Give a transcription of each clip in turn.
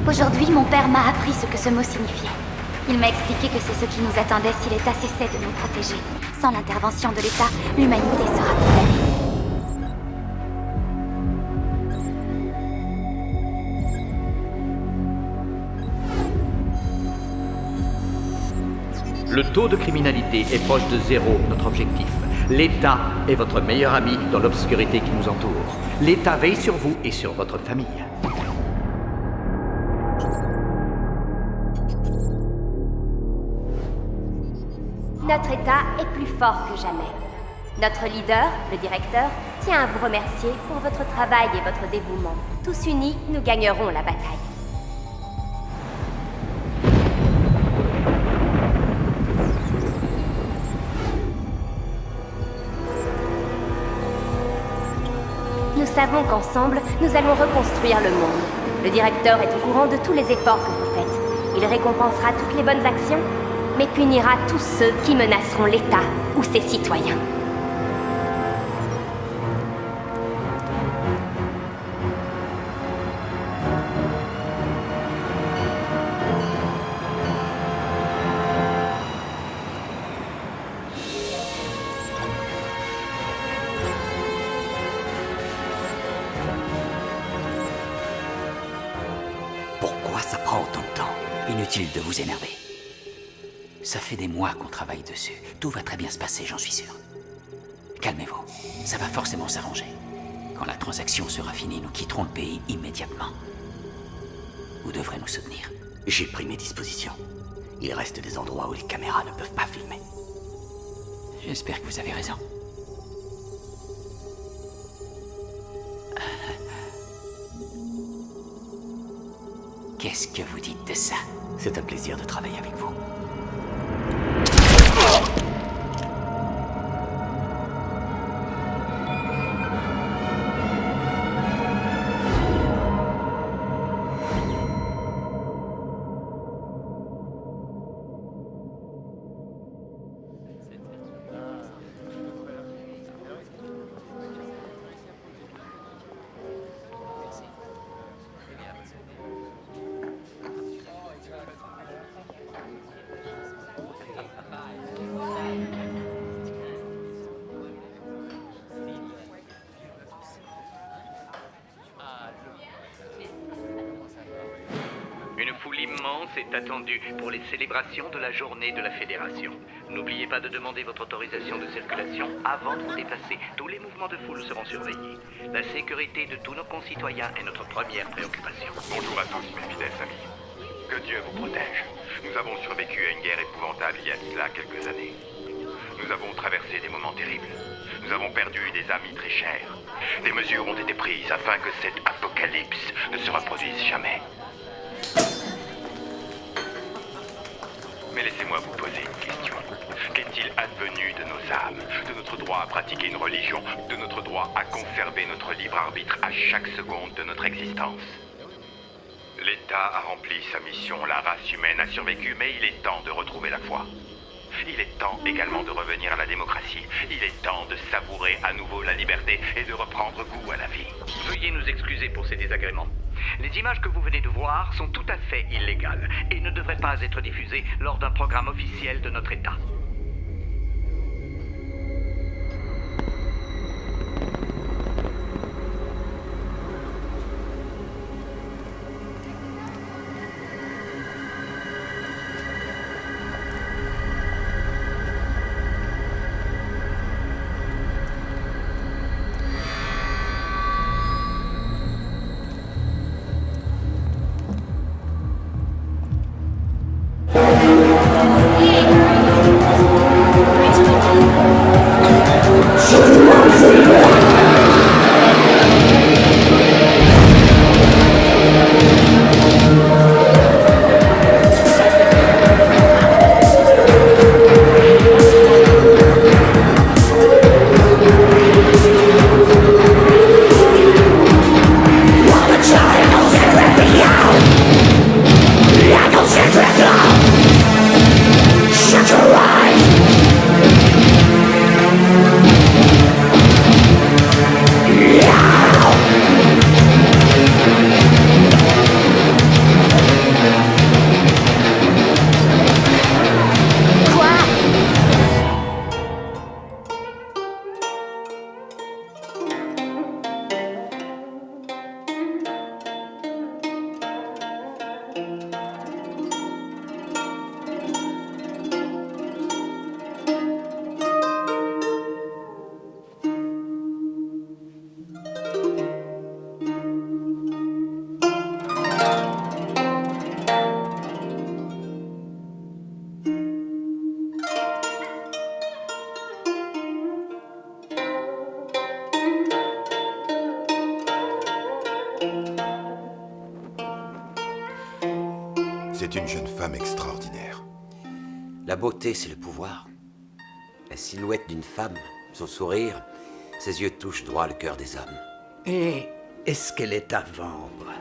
Aujourd'hui, mon père m'a appris ce que ce mot signifiait. Il m'a expliqué que c'est ce qui nous attendait si l'État cessait de nous protéger. Sans l'intervention de l'État, l'humanité sera condamnée. Le taux de criminalité est proche de zéro, notre objectif. L'État est votre meilleur ami dans l'obscurité qui nous entoure. L'État veille sur vous et sur votre famille. Notre État est plus fort que jamais. Notre leader, le directeur, tient à vous remercier pour votre travail et votre dévouement. Tous unis, nous gagnerons la bataille. Nous savons qu'ensemble, nous allons reconstruire le monde. Le directeur est au courant de tous les efforts que vous faites. Il récompensera toutes les bonnes actions, mais punira tous ceux qui menaceront l'État ou ses citoyens. Pourquoi ça prend autant de temps? Inutile de vous énerver. Ça fait des mois qu'on travaille dessus. Tout va très bien se passer, j'en suis sûr. Calmez-vous. Ça va forcément s'arranger. Quand la transaction sera finie, nous quitterons le pays immédiatement. Vous devrez nous soutenir. J'ai pris mes dispositions. Il reste des endroits où les caméras ne peuvent pas filmer. J'espère que vous avez raison. Qu'est-ce que vous dites de ça? C'est un plaisir de travailler avec vous. Une foule immense est attendue pour les célébrations de la journée de la Fédération. N'oubliez pas de demander votre autorisation de circulation avant de vous dépasser. Tous les mouvements de foule seront surveillés. La sécurité de tous nos concitoyens est notre première préoccupation. Bonjour à tous, mes fidèles amis. Que Dieu vous protège. Nous avons survécu à une guerre épouvantable il y a cela quelques années. Nous avons traversé des moments terribles. Nous avons perdu des amis très chers. Des mesures ont été prises afin que cet apocalypse ne se reproduise jamais. Mais laissez-moi vous poser une question. Qu'est-il advenu de nos âmes, de notre droit à pratiquer une religion, de notre droit à conserver notre libre arbitre à chaque seconde de notre existence? L'État a rempli sa mission, la race humaine a survécu, mais il est temps de retrouver la foi. Il est temps également de revenir à la démocratie. Il est temps de savourer à nouveau la liberté et de reprendre goût à la vie. Veuillez nous excuser pour ces désagréments. Les images que vous venez de voir sont tout à fait illégales et ne devraient pas être diffusées lors d'un programme officiel de notre État. C'est une jeune femme extraordinaire. La beauté, c'est le pouvoir. La silhouette d'une femme, son sourire, ses yeux touchent droit le cœur des hommes. Et est-ce qu'elle est à vendre?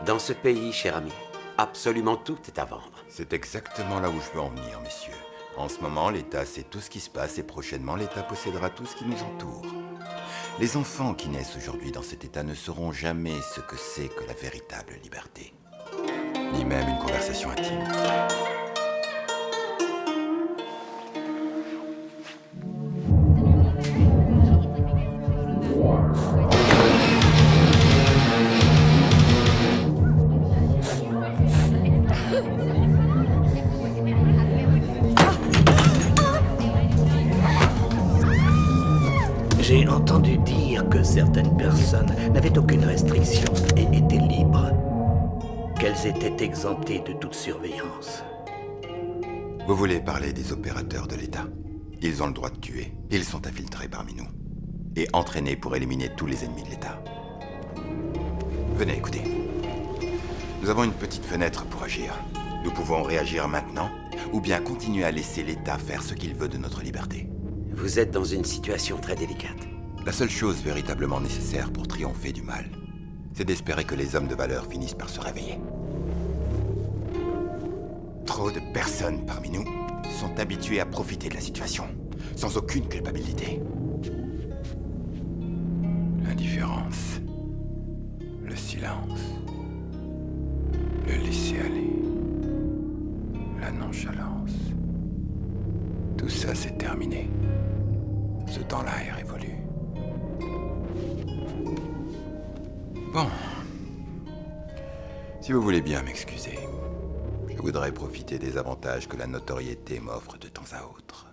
Dans ce pays, cher ami, absolument tout est à vendre. C'est exactement là où je veux en venir, messieurs. En ce moment, l'État sait tout ce qui se passe et prochainement, l'État possédera tout ce qui nous entoure. Les enfants qui naissent aujourd'hui dans cet État ne sauront jamais ce que c'est que la véritable liberté. Ni même une conversation intime. J'ai entendu dire que certaines personnes n'avaient aucune restriction et étaient libres. Qu'elles étaient exemptées de toute surveillance. Vous voulez parler des opérateurs de l'État? Ils ont le droit de tuer. Ils sont infiltrés parmi nous. Et entraînés pour éliminer tous les ennemis de l'État. Venez, écoutez. Nous avons une petite fenêtre pour agir. Nous pouvons réagir maintenant, ou bien continuer à laisser l'État faire ce qu'il veut de notre liberté. Vous êtes dans une situation très délicate. La seule chose véritablement nécessaire pour triompher du mal, c'est d'espérer que les hommes de valeur finissent par se réveiller. Trop de personnes parmi nous sont habituées à profiter de la situation, sans aucune culpabilité. L'indifférence, le silence, le laisser-aller, la nonchalance. Tout ça, c'est terminé. Ce temps-là est révolu. Bon. Si vous voulez bien m'excuser, je voudrais profiter des avantages que la notoriété m'offre de temps à autre.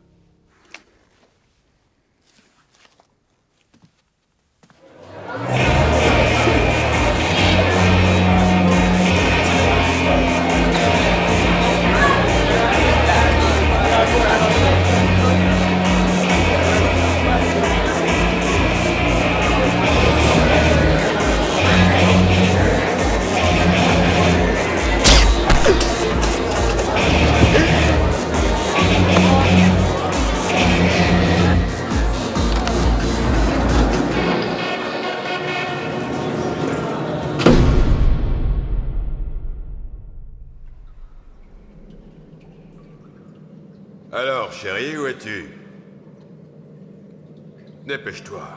Alors, chérie, où es-tu? Dépêche-toi.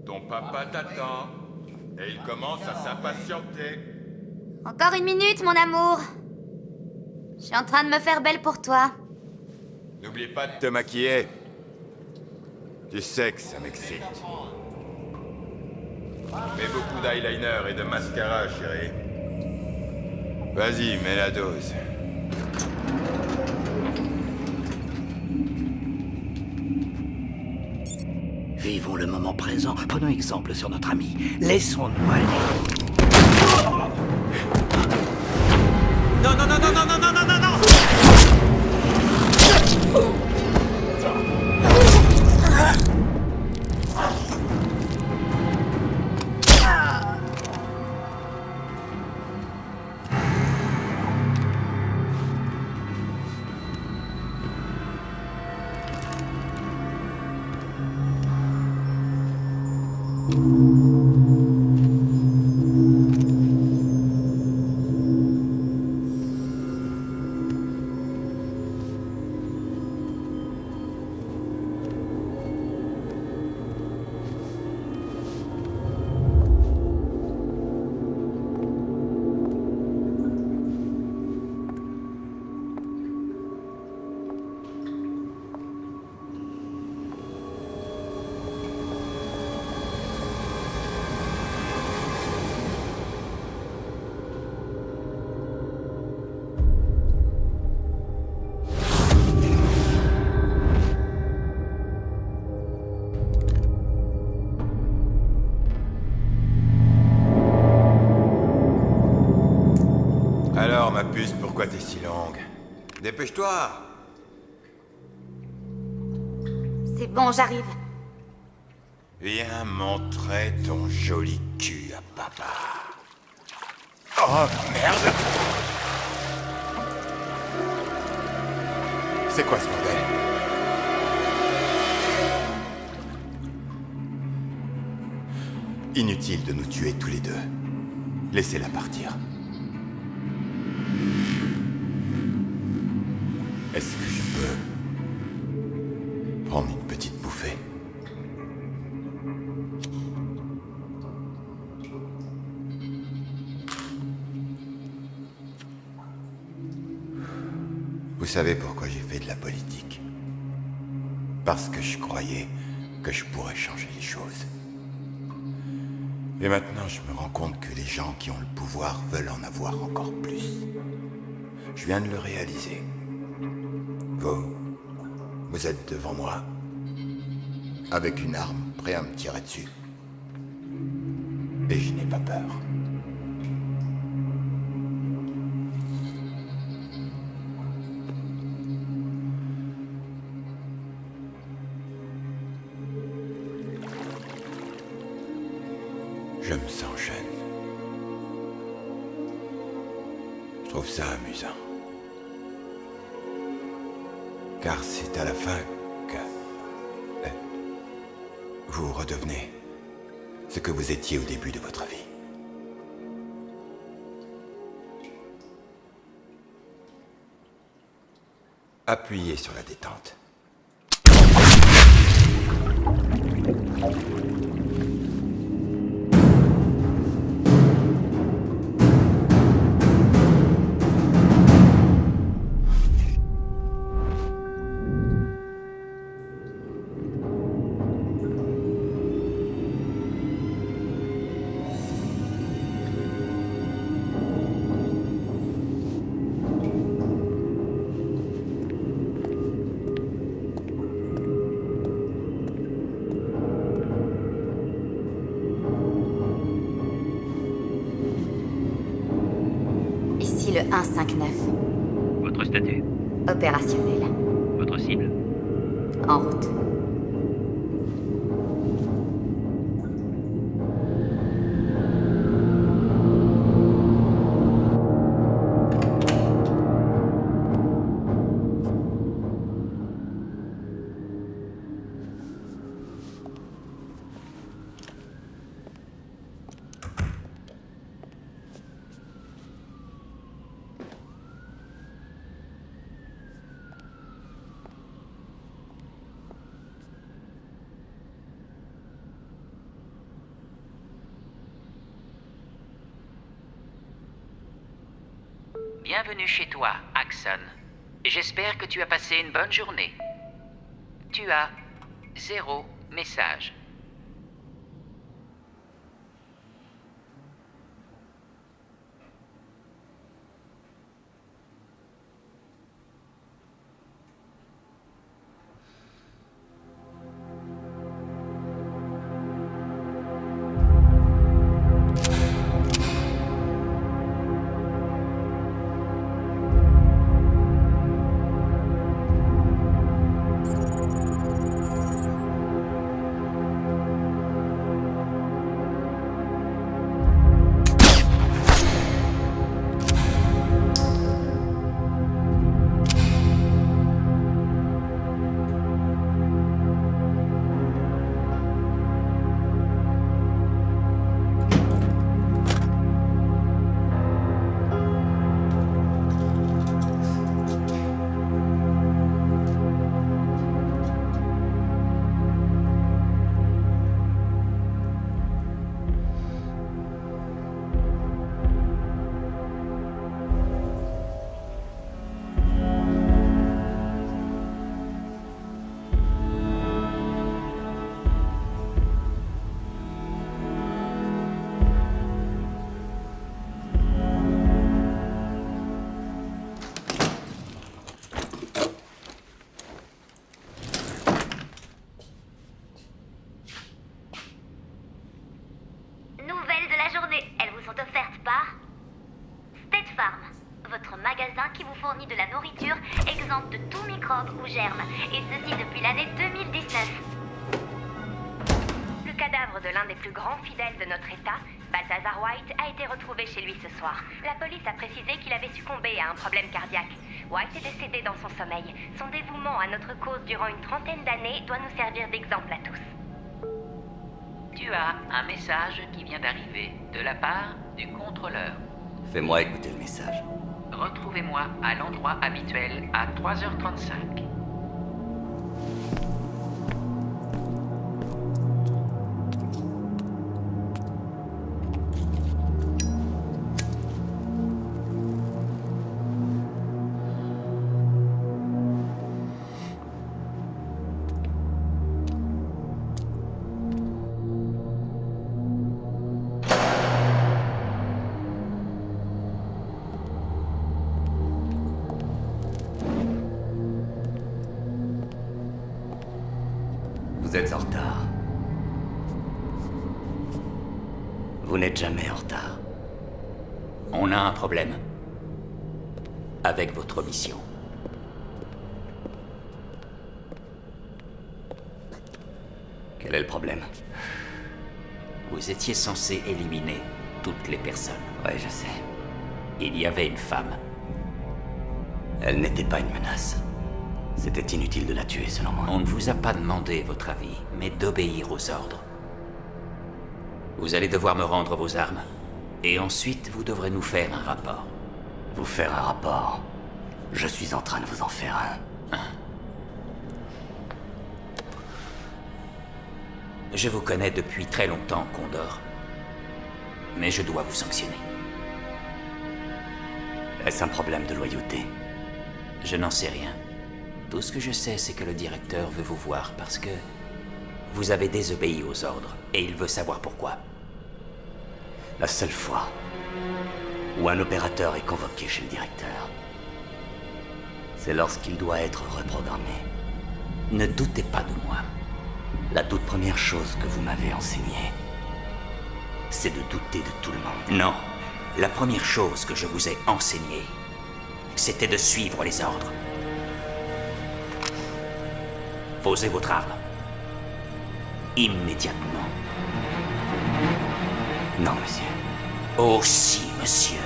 Ton papa t'attend, et il commence à s'impatienter. Encore une minute, mon amour. Je suis en train de me faire belle pour toi. N'oublie pas de te maquiller. Tu sais que ça m'excite. Mets beaucoup d'eyeliner et de mascara, chérie. Vas-y, mets la dose. Vivons le moment présent. Prenons exemple sur notre ami. Laissons-nous aller. Non, non, non, non, non, non, non, non, non, non! Alors, ma puce, pourquoi t'es si longue? Dépêche-toi! C'est bon, j'arrive. Viens montrer ton joli cul à papa. Oh, merde! C'est quoi ce bordel? Inutile de nous tuer tous les deux. Laissez-la partir. Est-ce que je peux prendre une petite bouffée? Vous savez pourquoi j'ai fait de la politique? Parce que je croyais que je pourrais changer les choses. Et maintenant, je me rends compte que les gens qui ont le pouvoir veulent en avoir encore plus. Je viens de le réaliser. Vous êtes devant moi, avec une arme, prêt à me tirer dessus. Et je n'ai pas peur. Je me sens jeune. Je trouve ça amusant. Car c'est à la fin que vous redevenez ce que vous étiez au début de votre vie. Appuyez sur la détente. Ici le 159. Votre statut? Opérationnel. Votre cible? En route. Bienvenue chez toi, Axon. J'espère que tu as passé une bonne journée. Tu as 0 message. Votre magasin qui vous fournit de la nourriture exempte de tout microbe ou germe, et ceci depuis l'année 2019. Le cadavre de l'un des plus grands fidèles de notre État Balthazar White a été retrouvé chez lui ce soir. La police a précisé qu'il avait succombé à un problème cardiaque. White est décédé dans son sommeil. Son dévouement à notre cause durant une trentaine d'années doit nous servir d'exemple à tous. Tu as un message qui vient d'arriver de la part du contrôleur. Fais-moi écouter le message. Retrouvez-moi à l'endroit habituel à 3h35. Vous êtes en retard. Vous n'êtes jamais en retard. On a un problème avec votre mission. Quel est le problème? Vous étiez censé éliminer toutes les personnes. Ouais, je sais. Il y avait une femme. Elle n'était pas une menace. C'était inutile de la tuer, selon moi. On ne vous a pas demandé votre avis, mais d'obéir aux ordres. Vous allez devoir me rendre vos armes, et ensuite vous devrez nous faire un rapport. Vous faire un rapport? Je suis en train de vous en faire un. Je vous connais depuis très longtemps, Condor. Mais je dois vous sanctionner. Est-ce un problème de loyauté? Je n'en sais rien. Tout ce que je sais, c'est que le directeur veut vous voir parce que vous avez désobéi aux ordres, et il veut savoir pourquoi. La seule fois où un opérateur est convoqué chez le directeur, c'est lorsqu'il doit être reprogrammé. Ne doutez pas de moi. La toute première chose que vous m'avez enseignée, c'est de douter de tout le monde. Non. La première chose que je vous ai enseignée, c'était de suivre les ordres. Posez votre arme. Immédiatement. Non, monsieur. Oh si, monsieur.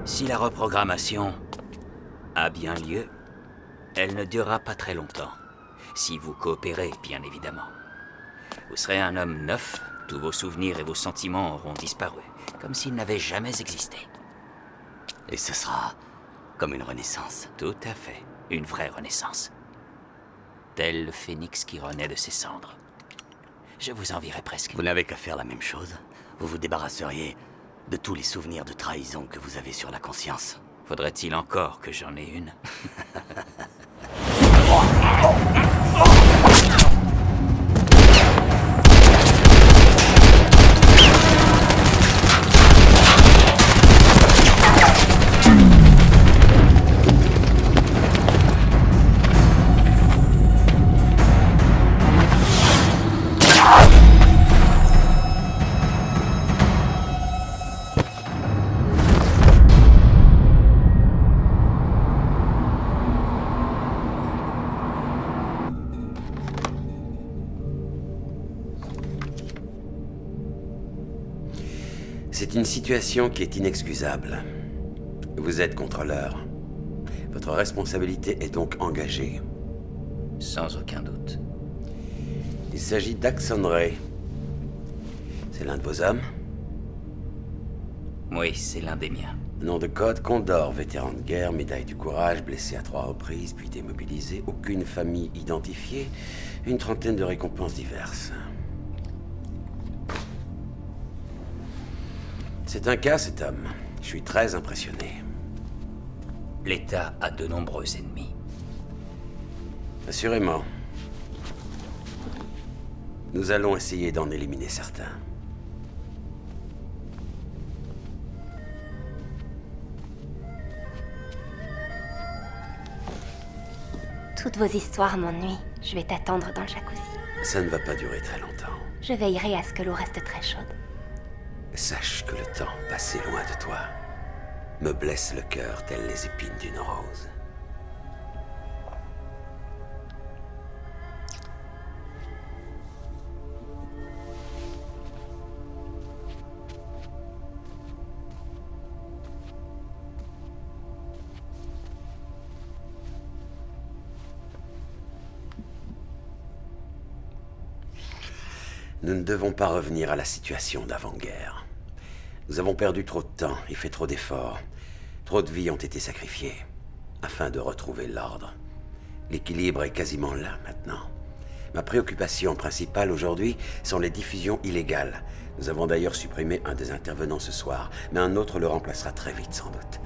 Si la reprogrammation a bien lieu, elle ne durera pas très longtemps. Si vous coopérez, bien évidemment. Vous serez un homme neuf, tous vos souvenirs et vos sentiments auront disparu, comme s'ils n'avaient jamais existé. Et ce sera comme une renaissance. Tout à fait, une vraie renaissance. Tel le phénix qui renaît de ses cendres. Je vous envierais presque. Vous n'avez qu'à faire la même chose. Vous vous débarrasseriez de tous les souvenirs de trahison que vous avez sur la conscience. Faudrait-il encore que j'en ai une? C'est une situation qui est inexcusable. Vous êtes contrôleur. Votre responsabilité est donc engagée. Sans aucun doute. Il s'agit d'Axon Ray. C'est l'un de vos hommes? Oui, c'est l'un des miens. Nom de code, Condor, vétéran de guerre, médaille du courage, blessé à 3 reprises, puis démobilisé, aucune famille identifiée, une trentaine de récompenses diverses. C'est un cas, cet homme. Je suis très impressionné. L'État a de nombreux ennemis. Assurément. Nous allons essayer d'en éliminer certains. Toutes vos histoires m'ennuient. Je vais t'attendre dans le jacuzzi. Ça ne va pas durer très longtemps. Je veillerai à ce que l'eau reste très chaude. Sache que le temps passé loin de toi me blesse le cœur tel les épines d'une rose. Nous ne devons pas revenir à la situation d'avant-guerre. Nous avons perdu trop de temps et fait trop d'efforts. Trop de vies ont été sacrifiées afin de retrouver l'ordre. L'équilibre est quasiment là maintenant. Ma préoccupation principale aujourd'hui sont les diffusions illégales. Nous avons d'ailleurs supprimé un des intervenants ce soir, mais un autre le remplacera très vite sans doute.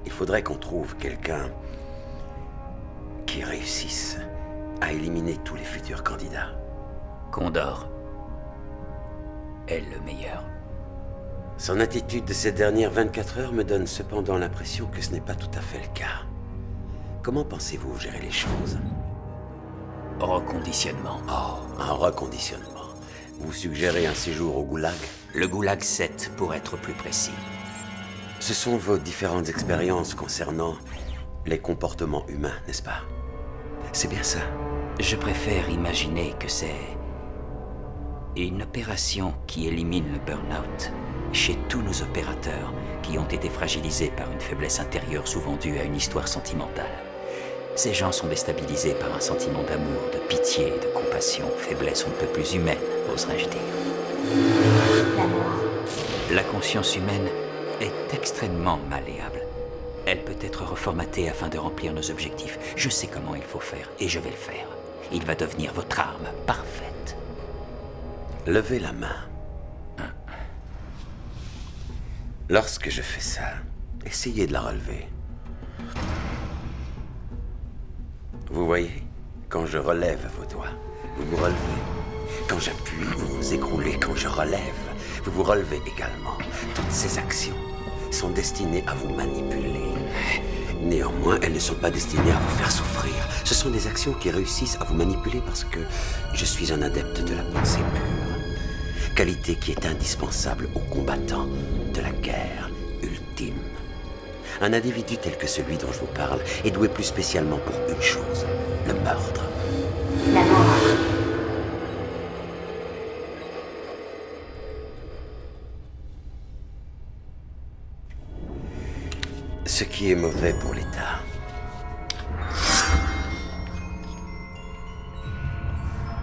Il faudrait qu'on trouve quelqu'un qui réussisse à éliminer tous les futurs candidats. Condor est le meilleur. Son attitude de ces dernières 24 heures me donne cependant l'impression que ce n'est pas tout à fait le cas. Comment pensez-vous gérer les choses? Reconditionnement. Oh, un reconditionnement. Vous suggérez un séjour au Goulag? Le Goulag 7, pour être plus précis. Ce sont vos différentes expériences concernant les comportements humains, n'est-ce pas? C'est bien ça. Je préfère imaginer que c'est une opération qui élimine le burn-out chez tous nos opérateurs qui ont été fragilisés par une faiblesse intérieure souvent due à une histoire sentimentale. Ces gens sont déstabilisés par un sentiment d'amour, de pitié et de compassion, faiblesse on ne peut plus humaine, oserais-je dire. La conscience humaine est extrêmement malléable. Elle peut être reformatée afin de remplir nos objectifs. Je sais comment il faut faire, et je vais le faire. Il va devenir votre arme parfaite. Levez la main. Lorsque je fais ça, essayez de la relever. Vous voyez, quand je relève vos doigts, vous vous relevez. Quand j'appuie, vous vous écroulez. Quand je relève, vous vous relevez également. Toutes ces actions sont destinées à vous manipuler. Néanmoins, elles ne sont pas destinées à vous faire souffrir. Ce sont des actions qui réussissent à vous manipuler parce que je suis un adepte de la pensée pure. Qualité qui est indispensable aux combattants de la guerre ultime. Un individu tel que celui dont je vous parle est doué plus spécialement pour une chose, le meurtre. La mort. Ce qui est mauvais pour l'État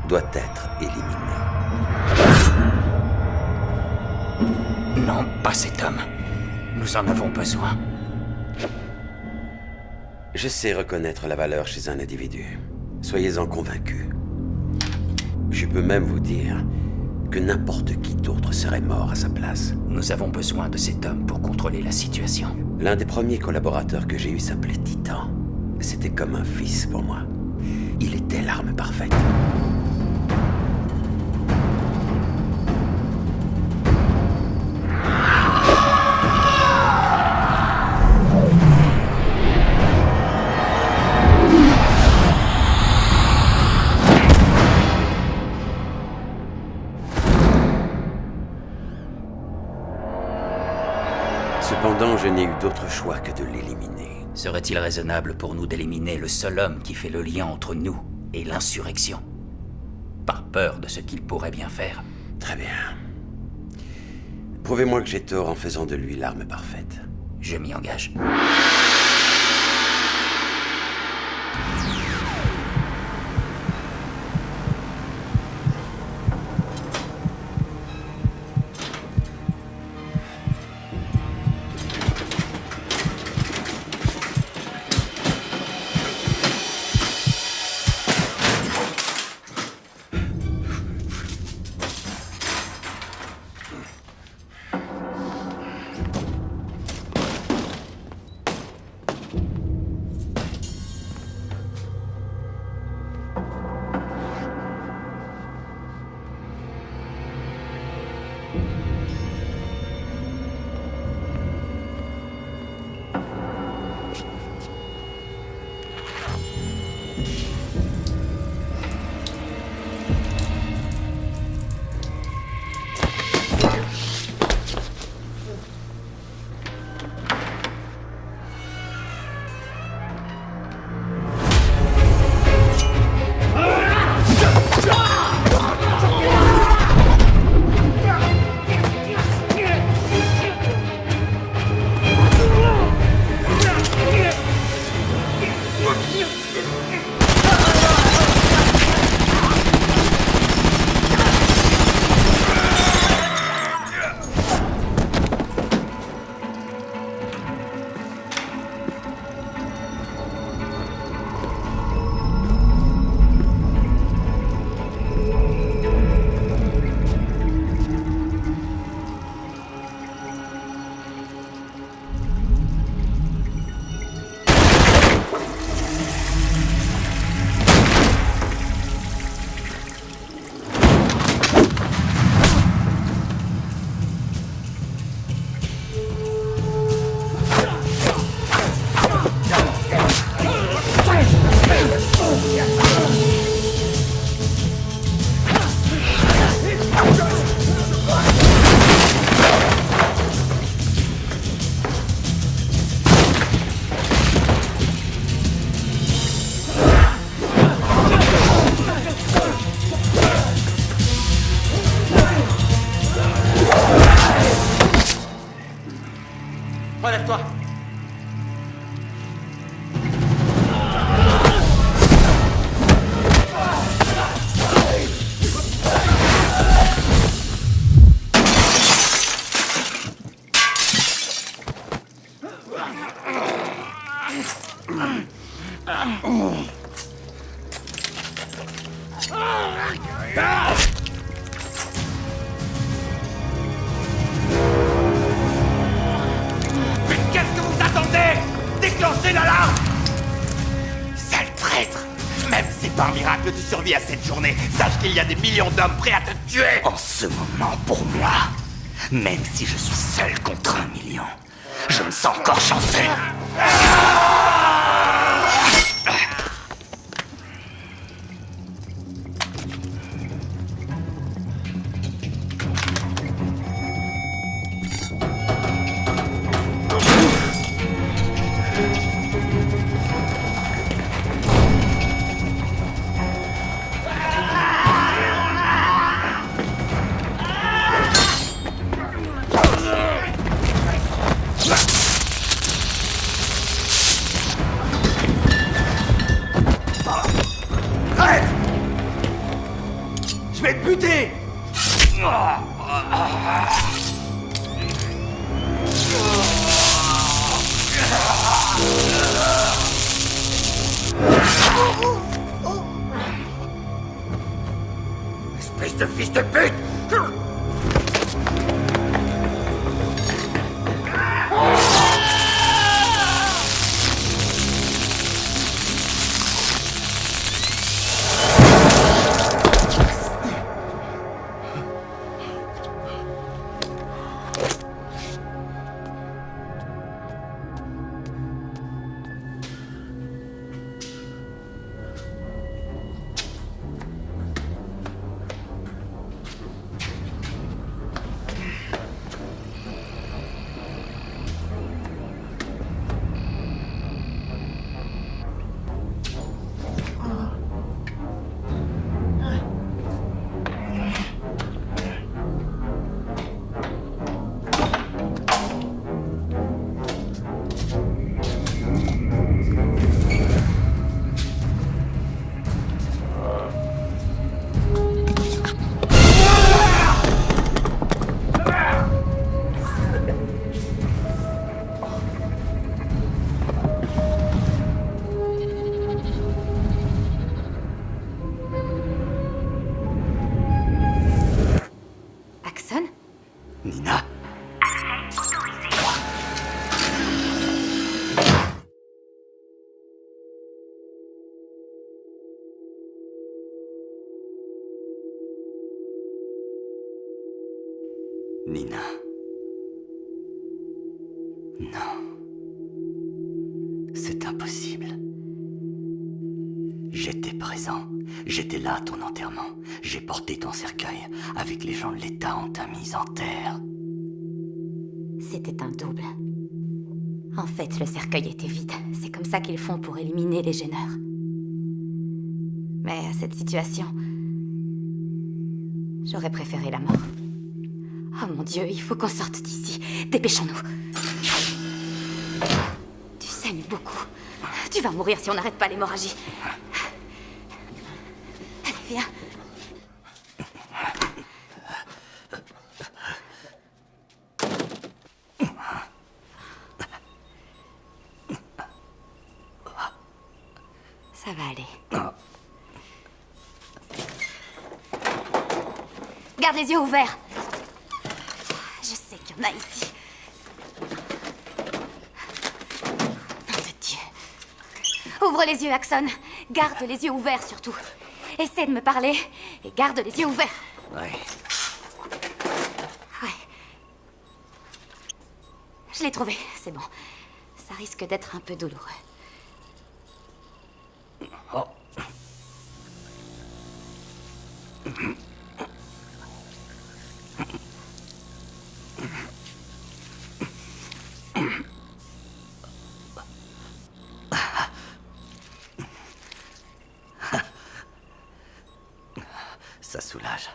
doit être éliminé. Non, pas cet homme. Nous en avons besoin. Je sais reconnaître la valeur chez un individu. Soyez-en convaincus. Je peux même vous dire que n'importe qui d'autre serait mort à sa place. Nous avons besoin de cet homme pour contrôler la situation. L'un des premiers collaborateurs que j'ai eu s'appelait Titan. C'était comme un fils pour moi. Il était l'arme parfaite. Cependant, je n'ai eu d'autre choix que de l'éliminer. Serait-il raisonnable pour nous d'éliminer le seul homme qui fait le lien entre nous et l'insurrection? Par peur de ce qu'il pourrait bien faire. Très bien. Prouvez-moi que j'ai tort en faisant de lui l'arme parfaite. Je m'y engage. Relève-toi. Mais qu'est-ce que vous attendez? Déclenchez l'alarme! Sale traître! Même si c'est pas un miracle que tu survis à cette journée, sache qu'il y a des millions d'hommes prêts à te tuer! En ce moment, pour moi, même si je suis seul contre 1 million, je me sens encore chanceux. Arrête! Je vais te buter! Espèce de fils de pute! Axon? Nina? Nina. Non. C'est impossible. J'étais présent. J'étais là à ton enterrement. J'ai porté ton cercueil avec les gens de l'État en ta mise en terre. C'était un double. En fait, le cercueil était vide. C'est comme ça qu'ils font pour éliminer les gêneurs. Mais à cette situation, j'aurais préféré la mort. Oh mon Dieu, il faut qu'on sorte d'ici. Dépêchons-nous. Tu saignes beaucoup. Tu vas mourir si on n'arrête pas l'hémorragie. Allez, viens. Ça va aller. Garde les yeux ouverts. Je sais qu'il y en a ici. Nom de Dieu. Ouvre les yeux, Axon. Garde les yeux ouverts, surtout. Essaie de me parler et garde les yeux ouverts. Ouais. Ouais. Je l'ai trouvé, c'est bon. Ça risque d'être un peu douloureux. Oh. Ça soulage.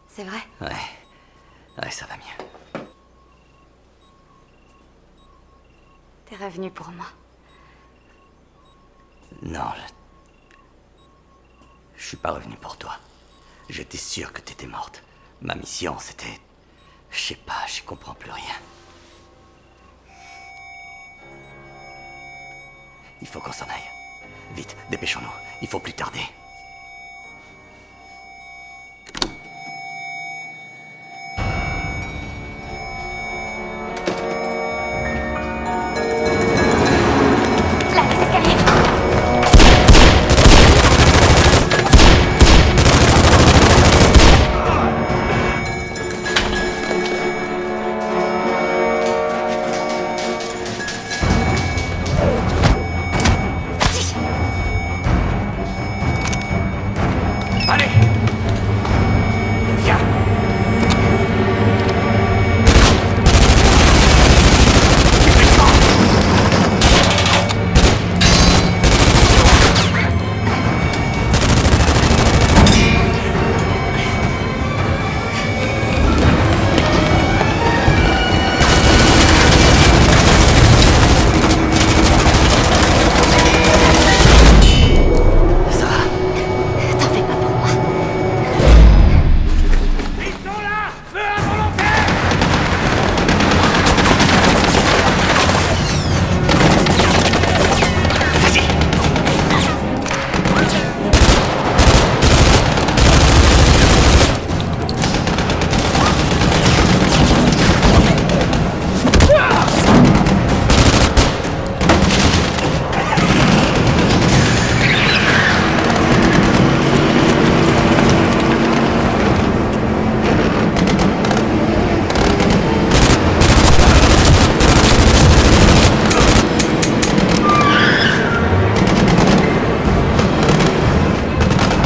C'est vrai? Ouais. Ouais, ça va mieux. T'es revenu pour moi. Non, je suis pas revenu pour toi. J'étais sûr que t'étais morte. Ma mission, c'était... Je sais pas, j'y comprends plus rien. Il faut qu'on s'en aille. Vite, dépêchons-nous. Il faut plus tarder. Là, les escaliers. Allez! Viens! T'en fais pas pour moi.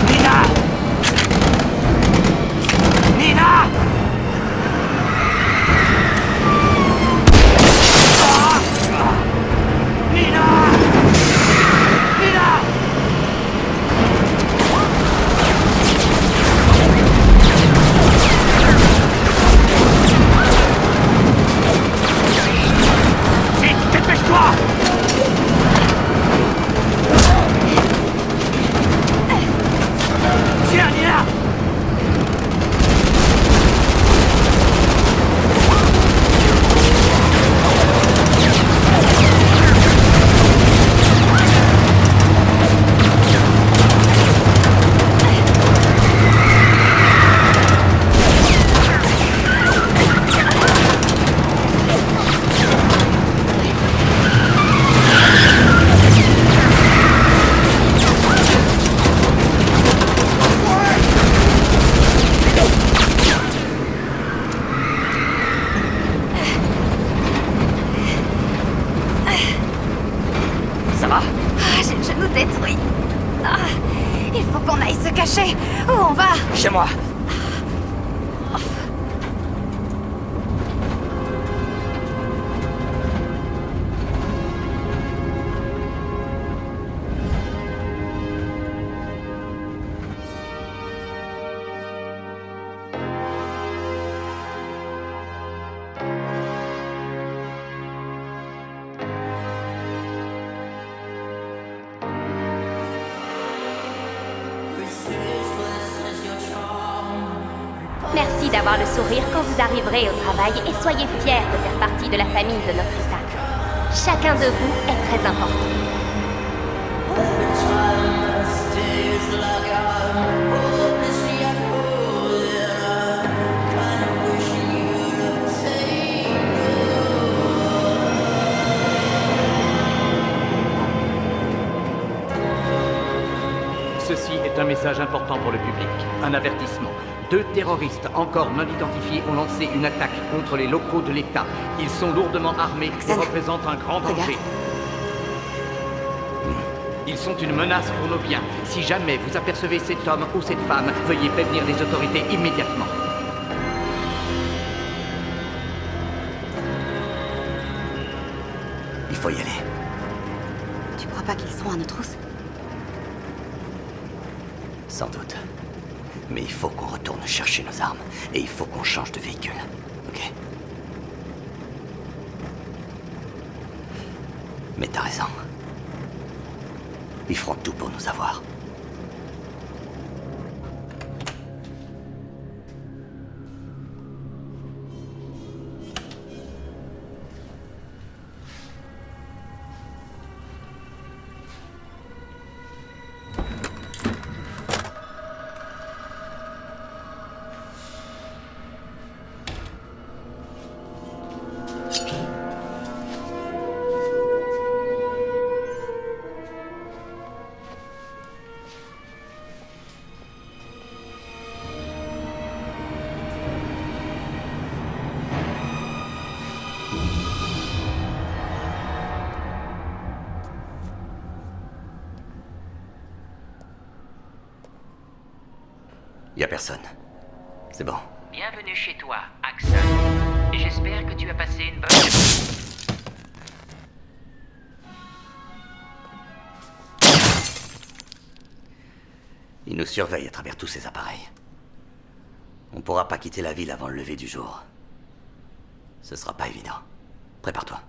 Nina! Nina! Nina! Nina! Vite, dépêche-toi! Viens, Nina! Ça va? Ah, j'ai le genou détruit. Ah, il faut qu'on aille se cacher. Où on va? Chez moi! Merci d'avoir le sourire quand vous arriverez au travail et soyez fiers de faire partie de la famille de notre État. Chacun de vous est très important. Ceci est un message important pour le public. Un avertissement. 2 terroristes encore non identifiés ont lancé une attaque contre les locaux de l'État. Ils sont lourdement armés et représentent un grand danger. Ils sont une menace pour nos biens. Si jamais vous apercevez cet homme ou cette femme, veuillez prévenir les autorités immédiatement. Il faut y aller. Tu crois pas qu'ils seront à nos trousses? Sans doute. Mais il faut qu'on retourne chercher nos armes. Et il faut qu'on change de véhicule. Ok? Mais t'as raison. Ils feront tout pour nous avoir. Y a personne. C'est bon. Bienvenue chez toi, Axel. Et j'espère que tu as passé une bonne... Ils nous surveillent à travers tous ces appareils. On pourra pas quitter la ville avant le lever du jour. Ce sera pas évident. Prépare-toi.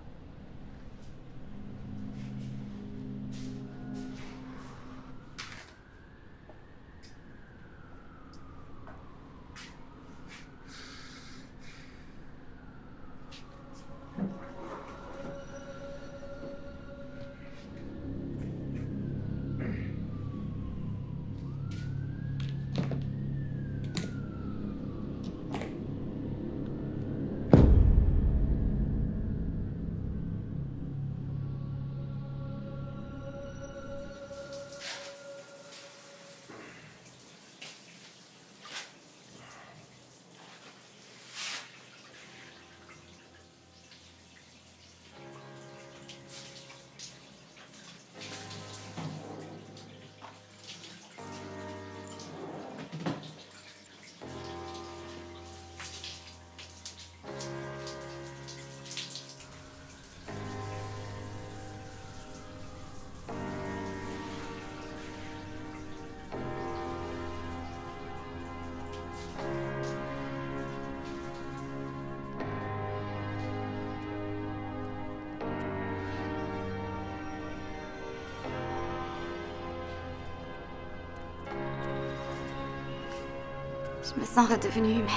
Je me sens redevenue humaine.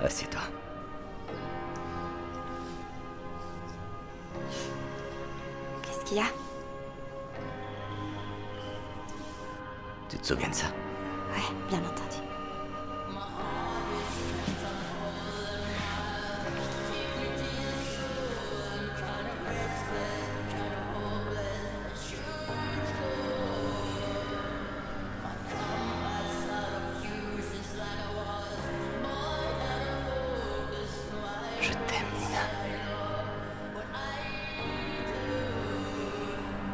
Assieds-toi. Qu'est-ce qu'il y a? Tu te souviens de ça? Ouais, bien entendu. Je t'aime, Nina.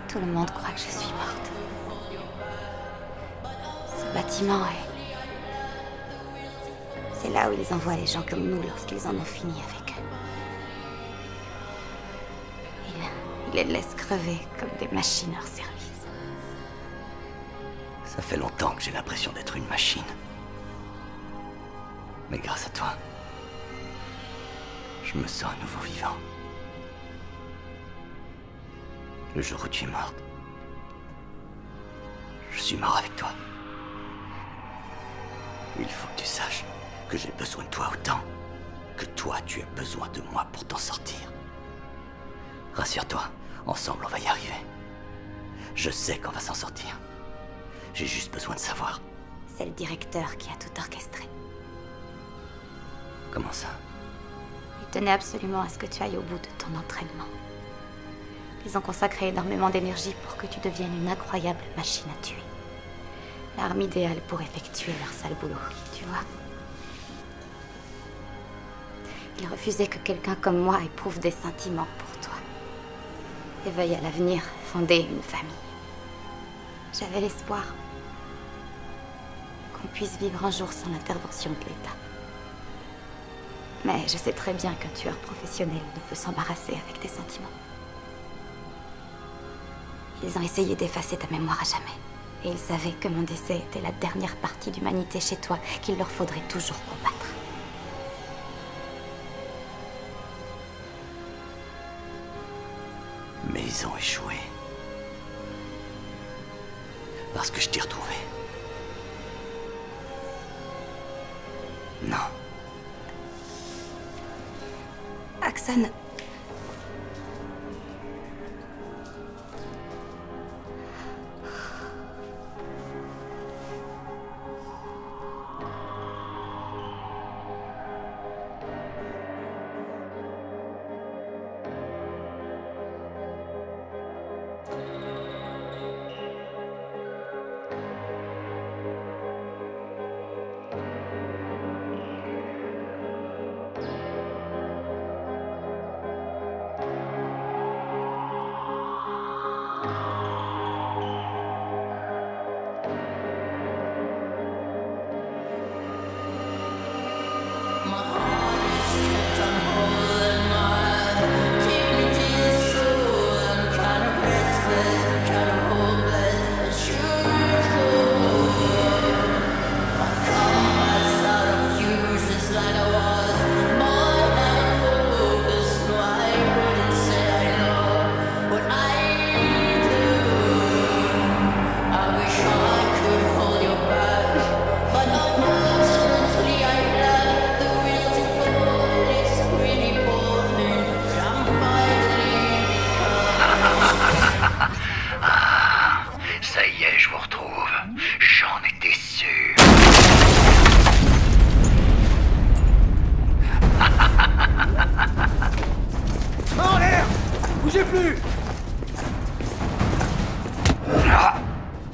Tout le monde croit que je suis morte. Ce bâtiment est... C'est là où ils envoient les gens comme nous lorsqu'ils en ont fini avec eux. Ils les laissent crever comme des machines hors service. Ça fait longtemps que j'ai l'impression d'être une machine. Mais grâce à toi, je me sens à nouveau vivant. Le jour où tu es morte, je suis mort avec toi. Il faut que tu saches que j'ai besoin de toi autant que toi tu as besoin de moi pour t'en sortir. Rassure-toi, ensemble on va y arriver. Je sais qu'on va s'en sortir. J'ai juste besoin de savoir. C'est le directeur qui a tout orchestré. Comment ça? Il tenait absolument à ce que tu ailles au bout de ton entraînement. Ils ont consacré énormément d'énergie pour que tu deviennes une incroyable machine à tuer. L'arme idéale pour effectuer leur sale boulot, tu vois. Ils refusaient que quelqu'un comme moi éprouve des sentiments pour toi. Et veuille à l'avenir fonder une famille. J'avais l'espoir qu'on puisse vivre un jour sans l'intervention de l'État. Mais je sais très bien qu'un tueur professionnel ne peut s'embarrasser avec tes sentiments. Ils ont essayé d'effacer ta mémoire à jamais. Et ils savaient que mon décès était la dernière partie d'humanité chez toi qu'il leur faudrait toujours combattre. Mais ils ont échoué. Parce que je t'ai retrouvé. Non. Axane.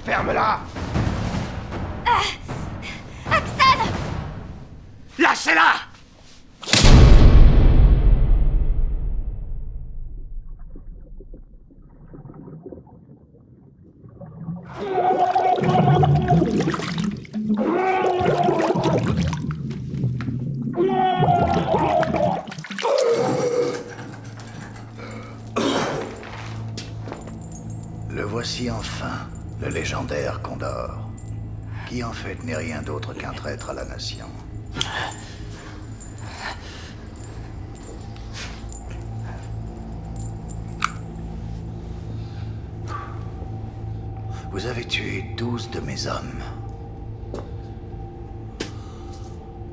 Ferme-la! Axane! Lâchez-la! Le voici enfin, le légendaire Condor, qui en fait n'est rien d'autre qu'un traître à la nation. Vous avez tué 12 de mes hommes.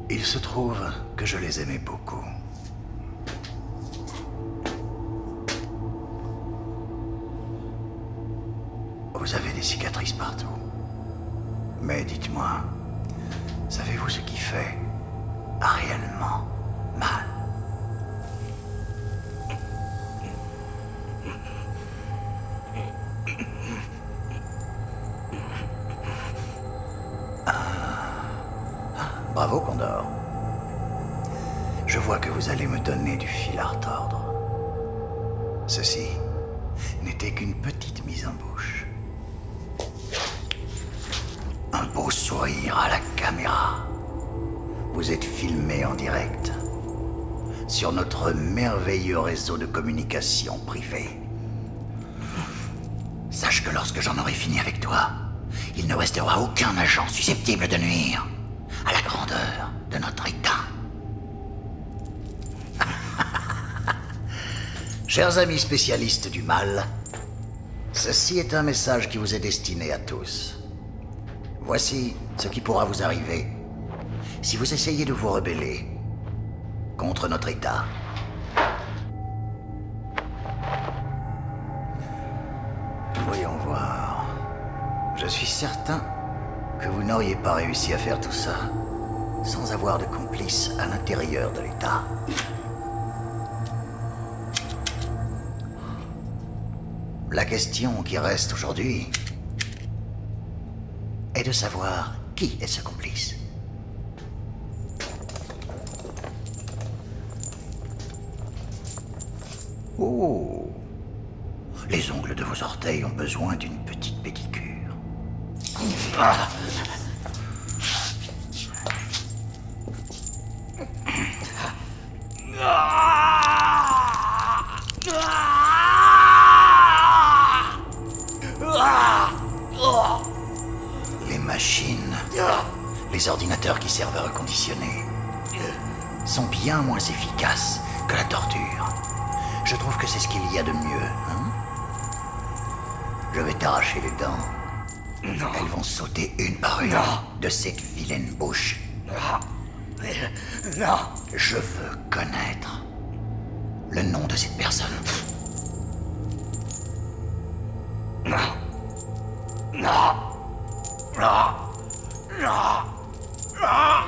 Il se trouve que je les aimais beaucoup. Vous avez des cicatrices partout. Mais dites-moi, savez-vous ce qui fait réellement mal? Bravo, Condor. Je vois que vous allez me donner du fil à retordre. Ceci n'était qu'une petite mise en bouche. Un beau sourire à la caméra. Vous êtes filmé en direct sur notre merveilleux réseau de communication privée. Sache que lorsque j'en aurai fini avec toi, il ne restera aucun agent susceptible de nuire à la grandeur de notre État. Chers amis spécialistes du mal, ceci est un message qui vous est destiné à tous. Voici ce qui pourra vous arriver si vous essayez de vous rebeller contre notre État. Voyons voir. Je suis certain que vous n'auriez pas réussi à faire tout ça sans avoir de complices à l'intérieur de l'État. La question qui reste aujourd'hui est de savoir qui est ce complice. Oh! Les ongles de vos orteils ont besoin d'une petite pédicure. Ah. Les machines, les ordinateurs qui servent à reconditionner, sont bien moins efficaces que la torture. Je trouve que c'est ce qu'il y a de mieux, hein? Je vais t'arracher les dents. Non. Elles vont sauter une par une de cette vilaine bouche. Non. Je veux connaître le nom de cette personne. Non. Non. Non. Non. Non.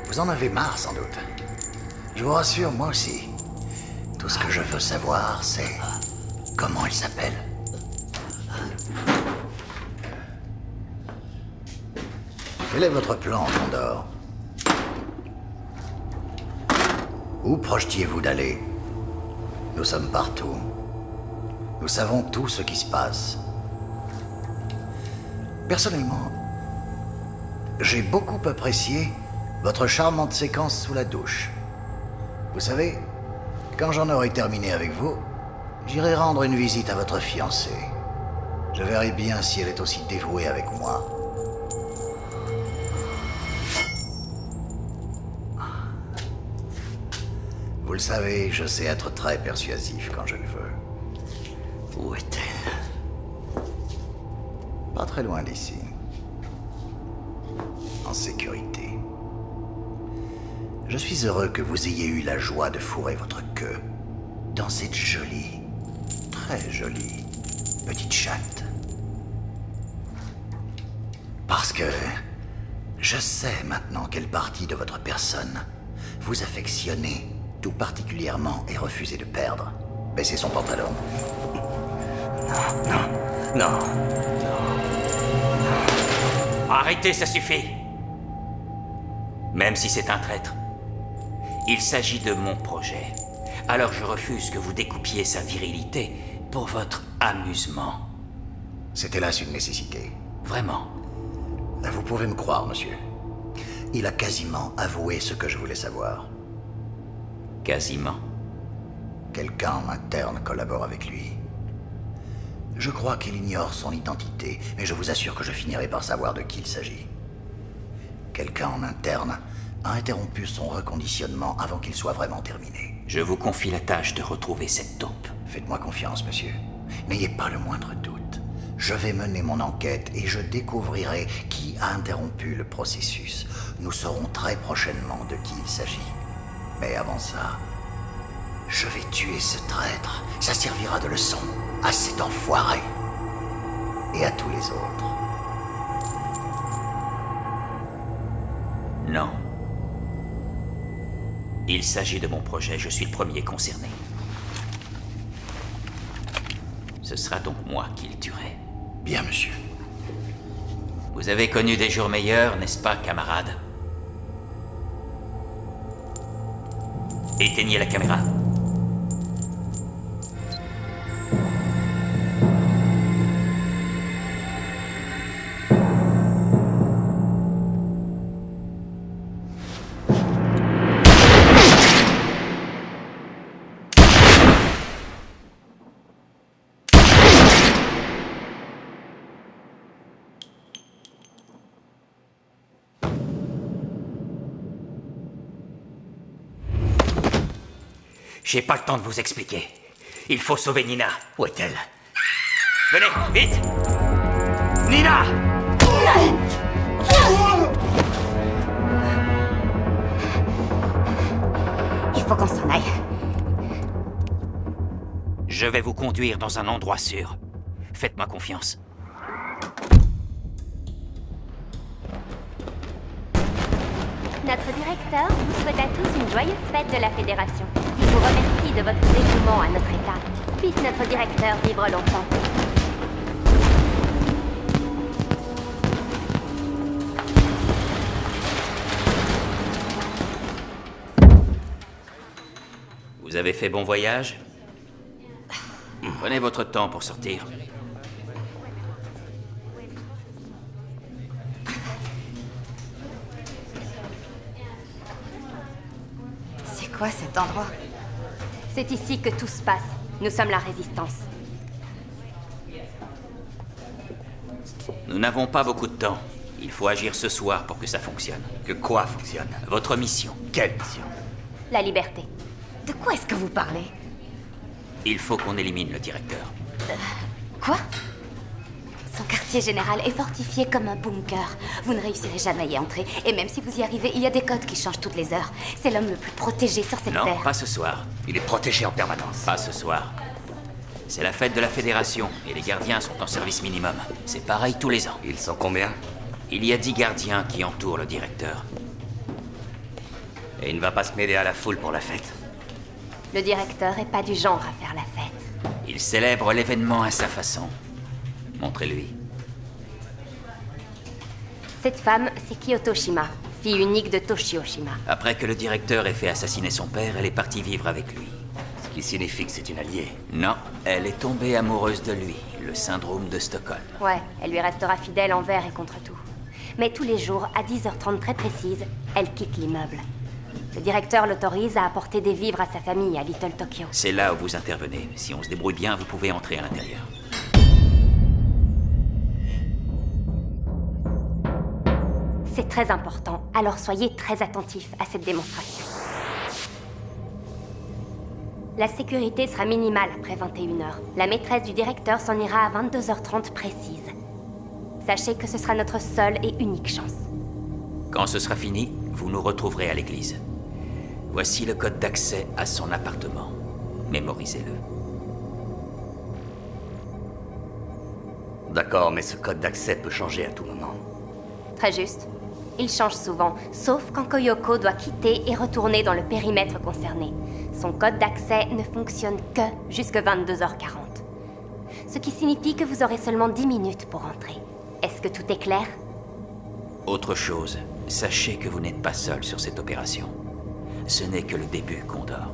Vous en avez marre, sans doute. Je vous rassure, moi aussi. Tout ce que je veux savoir, c'est comment elle s'appelle. Quel est votre plan, Condor? Où projetiez-vous d'aller? Nous sommes partout. Nous savons tout ce qui se passe. Personnellement, j'ai beaucoup apprécié votre charmante séquence sous la douche. Vous savez, quand j'en aurai terminé avec vous, j'irai rendre une visite à votre fiancée. Je verrai bien si elle est aussi dévouée avec moi. Vous le savez, je sais être très persuasif quand je le veux. Où est-elle? Pas très loin d'ici. En sécurité. Je suis heureux que vous ayez eu la joie de fourrer votre queue dans cette jolie, très jolie, petite chatte. Parce que je sais maintenant quelle partie de votre personne vous affectionnez tout particulièrement et refusez de perdre. Baissez son pantalon. Non. Arrêtez, ça suffit. Même si c'est un traître. Il s'agit de mon projet. Alors je refuse que vous découpiez sa virilité pour votre amusement. C'est hélas une nécessité. Vraiment. Vous pouvez me croire, monsieur. Il a quasiment avoué ce que je voulais savoir. Quasiment. Quelqu'un en interne collabore avec lui. Je crois qu'il ignore son identité, mais je vous assure que je finirai par savoir de qui il s'agit. Quelqu'un en interne a interrompu son reconditionnement avant qu'il soit vraiment terminé. Je vous confie la tâche de retrouver cette taupe. Faites-moi confiance, monsieur. N'ayez pas le moindre doute. Je vais mener mon enquête et je découvrirai qui a interrompu le processus. Nous saurons très prochainement de qui il s'agit. Mais avant ça, je vais tuer ce traître. Ça servira de leçon à cet enfoiré et à tous les autres. Non. Il s'agit de mon projet, je suis le premier concerné. Ce sera donc moi qui le tuerai. Bien, monsieur. Vous avez connu des jours meilleurs, n'est-ce pas, camarade? Éteignez la caméra. J'ai pas le temps de vous expliquer. Il faut sauver Nina. Où est-elle? Venez, vite! Nina! Il faut qu'on s'en aille. Je vais vous conduire dans un endroit sûr. Faites-moi confiance. Notre directeur vous souhaite à tous une joyeuse fête de la Fédération. Il vous remercie de votre dévouement à notre État. Puisse notre directeur vivre longtemps. Vous avez fait bon voyage? Prenez votre temps pour sortir. C'est quoi cet endroit? C'est ici que tout se passe. Nous sommes la Résistance. Nous n'avons pas beaucoup de temps. Il faut agir ce soir pour que ça fonctionne. Que quoi fonctionne? Votre mission. Quelle mission? La liberté. De quoi est-ce que vous parlez? Il faut qu'on élimine le directeur. Quoi? Son quartier général est fortifié comme un bunker. Vous ne réussirez jamais à y entrer. Et même si vous y arrivez, il y a des codes qui changent toutes les heures. C'est l'homme le plus protégé sur cette Non, terre. pas ce soir. Il est protégé en permanence. Pas ce soir. C'est la fête de la Fédération et les gardiens sont en service minimum. C'est pareil tous les ans. Ils sont combien? Il y a 10 gardiens qui entourent le directeur. Et il ne va pas se mêler à la foule pour la fête. Le directeur est pas du genre à faire la fête. Il célèbre l'événement à sa façon. Montrez-lui. Cette femme, c'est Kyoto Shima, fille unique de Toshio Shima. Après que le directeur ait fait assassiner son père, elle est partie vivre avec lui. Ce qui signifie que c'est une alliée. Non, elle est tombée amoureuse de lui. Le syndrome de Stockholm. Ouais, elle lui restera fidèle envers et contre tout. Mais tous les jours, à 10h30 très précise, elle quitte l'immeuble. Le directeur l'autorise à apporter des vivres à sa famille à Little Tokyo. C'est là où vous intervenez. Si on se débrouille bien, vous pouvez entrer à l'intérieur. C'est très important, alors soyez très attentifs à cette démonstration. La sécurité sera minimale après 21h. La maîtresse du directeur s'en ira à 22h30 précise. Sachez que ce sera notre seule et unique chance. Quand ce sera fini, vous nous retrouverez à l'église. Voici le code d'accès à son appartement. Mémorisez-le. D'accord, mais ce code d'accès peut changer à tout moment. Très juste. Il change souvent, sauf quand Koyoko doit quitter et retourner dans le périmètre concerné. Son code d'accès ne fonctionne que jusque 22h40. Ce qui signifie que vous aurez seulement 10 minutes pour entrer. Est-ce que tout est clair? Autre chose, sachez que vous n'êtes pas seul sur cette opération. Ce n'est que le début, Condor.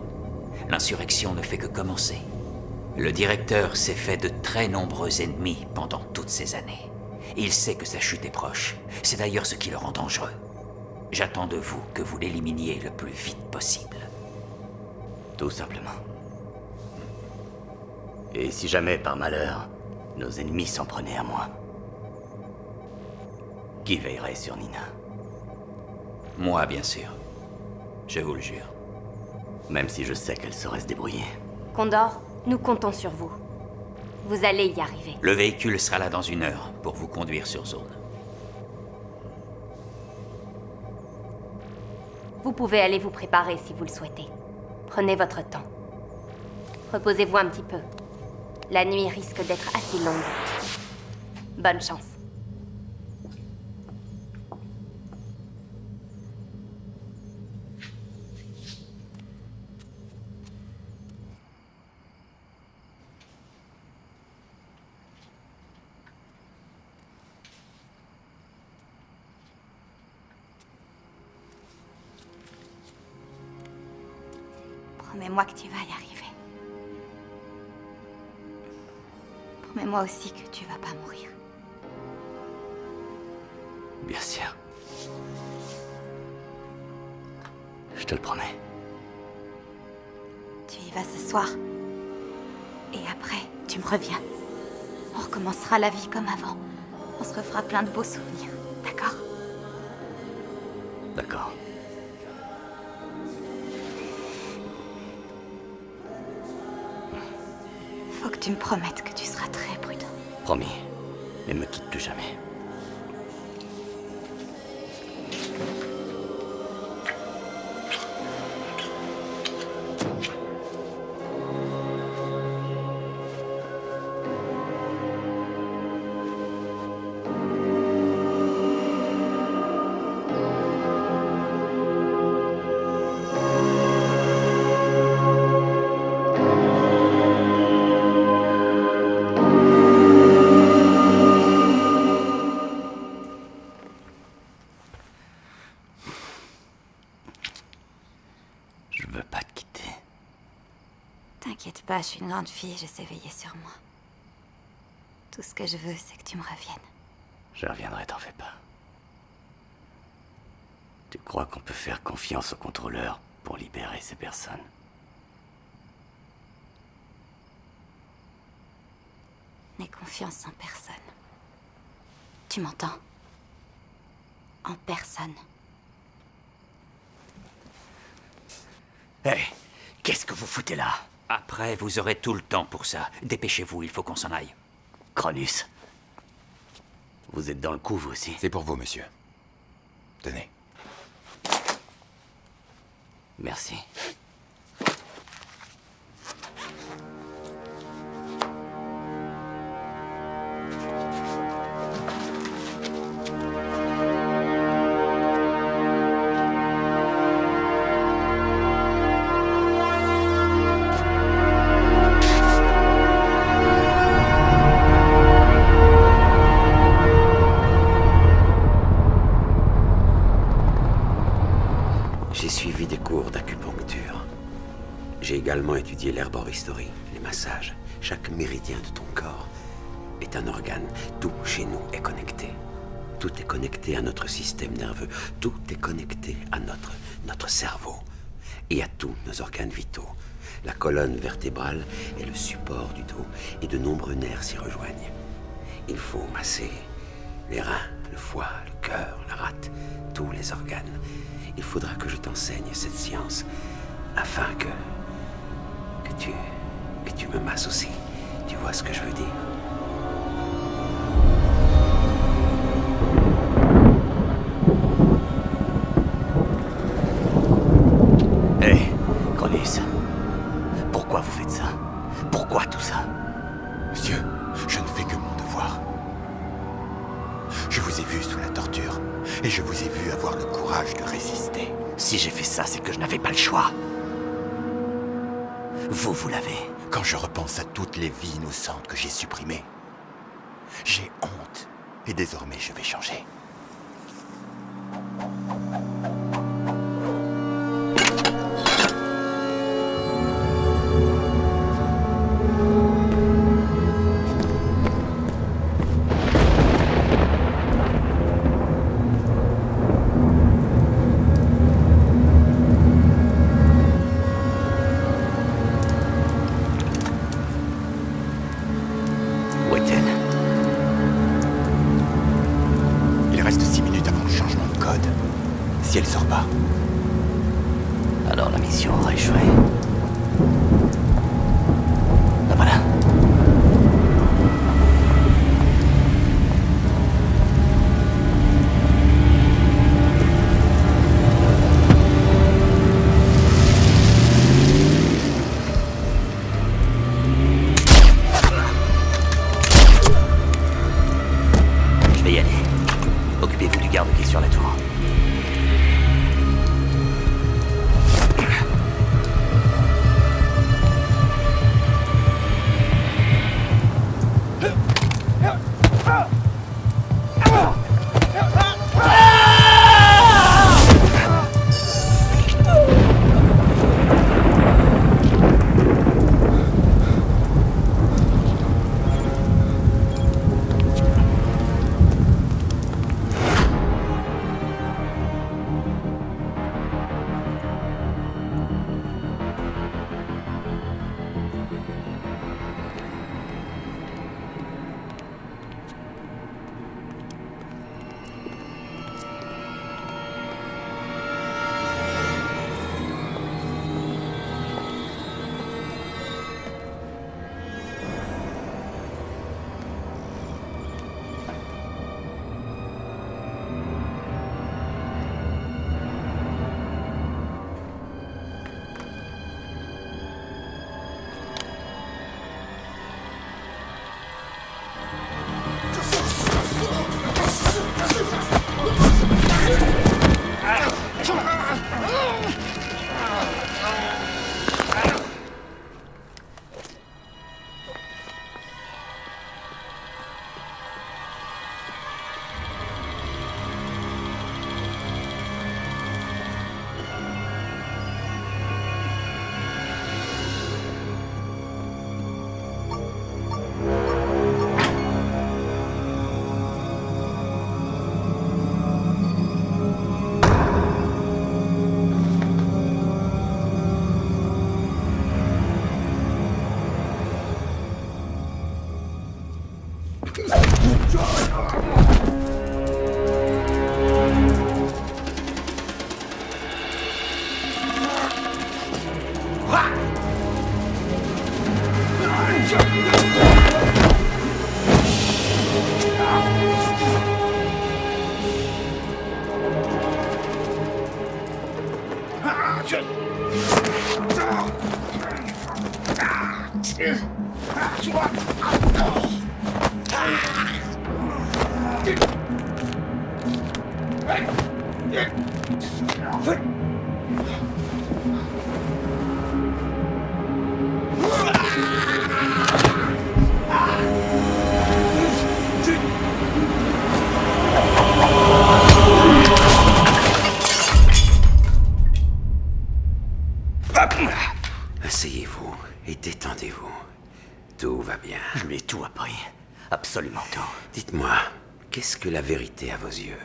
L'insurrection ne fait que commencer. Le directeur s'est fait de très nombreux ennemis pendant toutes ces années. Il sait que sa chute est proche. C'est d'ailleurs ce qui le rend dangereux. J'attends de vous que vous l'éliminiez le plus vite possible. Tout simplement. Et si jamais, par malheur, nos ennemis s'en prenaient à moi, qui veillerait sur Nina? Moi, bien sûr. Je vous le jure. Même si je sais qu'elle saurait se débrouiller. Condor, nous comptons sur vous. Vous allez y arriver. Le véhicule sera là dans 1 heure pour vous conduire sur zone. Vous pouvez aller vous préparer si vous le souhaitez. Prenez votre temps. Reposez-vous un petit peu. La nuit risque d'être assez longue. Bonne chance. Promets-moi que tu vas y arriver. Promets-moi aussi que tu vas pas mourir. Bien sûr. Je te le promets. Tu y vas ce soir. Et après, tu me reviens. On recommencera la vie comme avant. On se refera plein de beaux souvenirs. D'accord? D'accord. Faut que tu me promettes que tu seras très prudent. Promis. Ne me quitte plus jamais. T'inquiète pas, je suis une grande fille, je sais veiller sur moi. Tout ce que je veux, c'est que tu me reviennes. Je reviendrai, t'en fais pas. Tu crois qu'on peut faire confiance au contrôleur pour libérer ces personnes? N'aie confiance en personne. Tu m'entends? En personne. Hé, qu'est-ce que vous foutez là? Après, vous aurez tout le temps pour ça. Dépêchez-vous, il faut qu'on s'en aille. Cronus, vous êtes dans le coup, vous aussi? C'est pour vous, monsieur. Tenez. Merci. J'ai suivi des cours d'acupuncture. J'ai également étudié l'herboristerie, les massages. Chaque méridien de ton corps est un organe. Tout chez nous est connecté. Tout est connecté à notre système nerveux. Tout est connecté à notre cerveau et à tous nos organes vitaux. La colonne vertébrale est le support du dos et de nombreux nerfs s'y rejoignent. Il faut masser les reins, le foie, le cœur, la rate, tous les organes. Il faudra que je t'enseigne cette science afin que tu me masses aussi. Tu vois ce que je veux dire? Hé, Cronus, pourquoi vous faites ça? Pourquoi tout ça? Monsieur, je ne fais que mon devoir. Je vous ai vu sous la torture, et je vous ai vu avoir le courage de résister. Si j'ai fait ça, c'est que je n'avais pas le choix. Vous l'avez. Quand je repense à toutes les vies innocentes que j'ai supprimées, j'ai honte. Et désormais, je vais changer. Il reste 6 minutes avant le changement de code. Si elle sort pas, alors la mission aura échoué. Ah, voilà. Je vais y aller. Occupez-vous du garde qui est sur la tour. Asseyez-vous et détendez-vous. Tout va bien. Je lui ai tout appris. Absolument tout. Dites-moi, qu'est-ce que la vérité à vos yeux?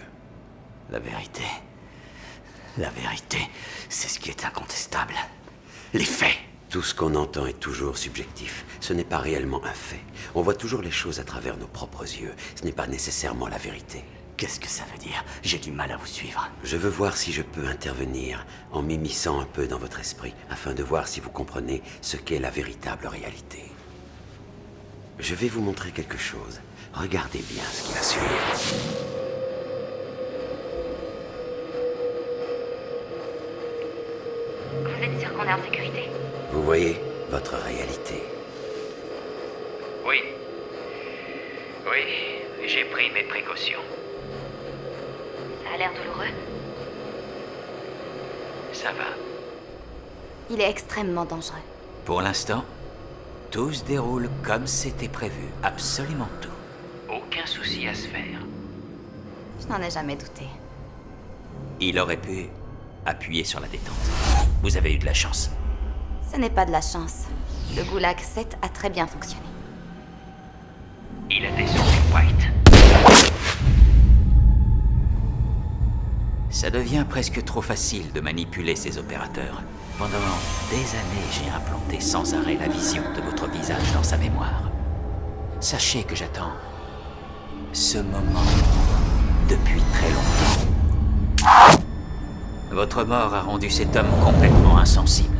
La vérité... La vérité, c'est ce qui est incontestable. Les faits. Tout ce qu'on entend est toujours subjectif. Ce n'est pas réellement un fait. On voit toujours les choses à travers nos propres yeux. Ce n'est pas nécessairement la vérité. Qu'est-ce que ça veut dire? J'ai du mal à vous suivre. Je veux voir si je peux intervenir en m'immisçant un peu dans votre esprit, afin de voir si vous comprenez ce qu'est la véritable réalité. Je vais vous montrer quelque chose. Regardez bien ce qui va suivre. Vous êtes sûr qu'on est en sécurité? Vous voyez votre réalité. Oui. Oui, j'ai pris mes précautions. Ça a l'air douloureux. Ça va. Il est extrêmement dangereux. Pour l'instant, tout se déroule comme c'était prévu. Absolument tout. Aucun souci à se faire. Je n'en ai jamais douté. Il aurait pu appuyer sur la détente. Vous avez eu de la chance. Ce n'est pas de la chance. Le Goulag 7 a très bien fonctionné. Il a descendu White. Ça devient presque trop facile de manipuler ces opérateurs. Pendant des années, j'ai implanté sans arrêt la vision de votre visage dans sa mémoire. Sachez que j'attends ce moment depuis très longtemps. Votre mort a rendu cet homme complètement insensible.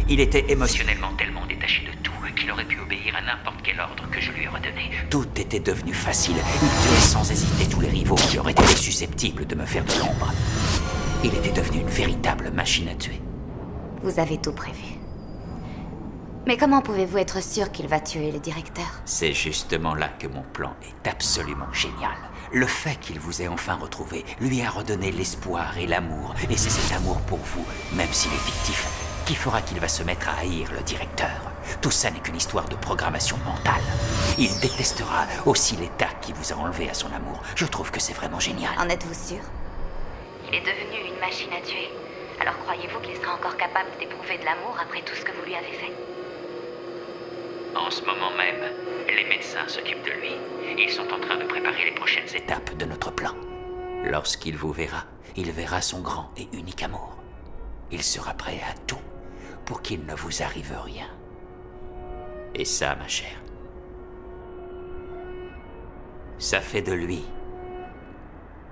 Il était émotionnellement tellement détaché de tout qu'il aurait pu obéir à n'importe quel ordre que je lui aurais donné. Tout était devenu facile. Il tuait sans hésiter tous les rivaux qui auraient été susceptibles de me faire de l'ombre. Il était devenu une véritable machine à tuer. Vous avez tout prévu. Mais comment pouvez-vous être sûr qu'il va tuer le directeur? C'est justement là que mon plan est absolument génial. Le fait qu'il vous ait enfin retrouvé lui a redonné l'espoir et l'amour. Et c'est cet amour pour vous, même s'il est fictif, qui fera qu'il va se mettre à haïr le directeur. Tout ça n'est qu'une histoire de programmation mentale. Il détestera aussi l'état qui vous a enlevé à son amour. Je trouve que c'est vraiment génial. En êtes-vous sûr? Il est devenu une machine à tuer. Alors croyez-vous qu'il sera encore capable d'éprouver de l'amour après tout ce que vous lui avez fait? En ce moment même, les médecins s'occupent de lui. Ils sont en train de préparer les prochaines étapes de notre plan. Lorsqu'il vous verra, il verra son grand et unique amour. Il sera prêt à tout pour qu'il ne vous arrive rien. Et ça, ma chère, ça fait de lui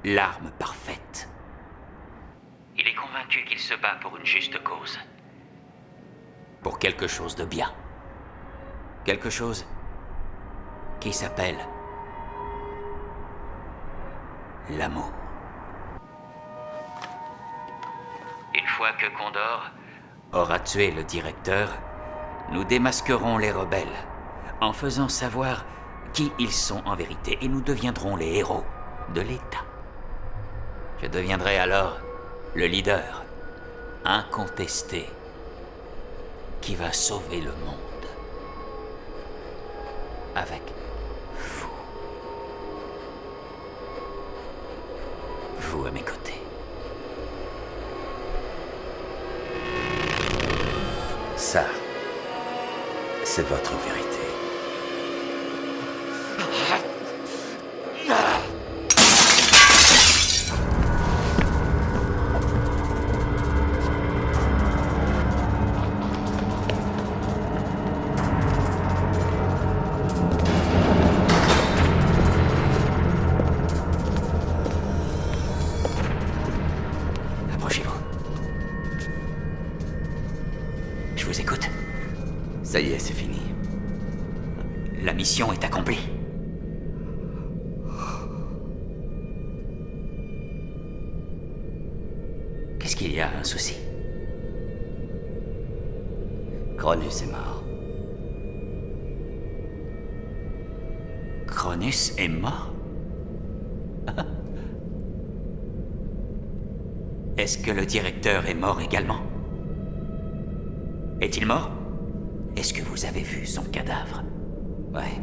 l'arme parfaite. Il est convaincu qu'il se bat pour une juste cause. Pour quelque chose de bien. Quelque chose qui s'appelle l'amour. Une fois que Condor aura tué le directeur, nous démasquerons les rebelles en faisant savoir qui ils sont en vérité et nous deviendrons les héros de l'État. Je deviendrai alors le leader incontesté qui va sauver le monde. Avec vous. Vous à mes côtés. Ça, c'est votre vérité. Ça y est, c'est fini. La mission est accomplie. Qu'est-ce qu'il y a, un souci? Cronus est mort. Cronus est mort? Est-ce que le directeur est mort également? Est-il mort? Est-ce que vous avez vu son cadavre? Ouais.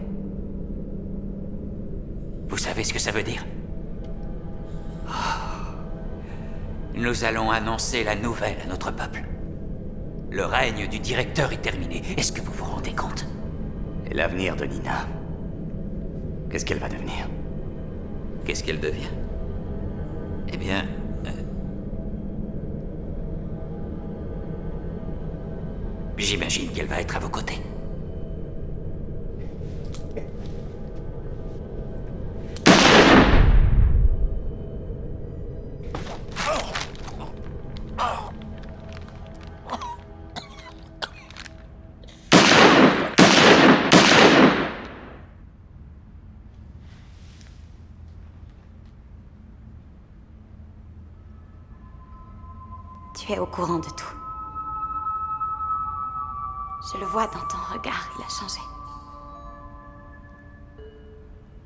Vous savez ce que ça veut dire? Nous allons annoncer la nouvelle à notre peuple. Le règne du directeur est terminé. Est-ce que vous vous rendez compte? Et l'avenir de Nina? Qu'est-ce qu'elle va devenir? Qu'est-ce qu'elle devient? Eh bien... j'imagine qu'elle va être à vos côtés. Tu es au courant de tout. Je le vois dans ton regard, il a changé.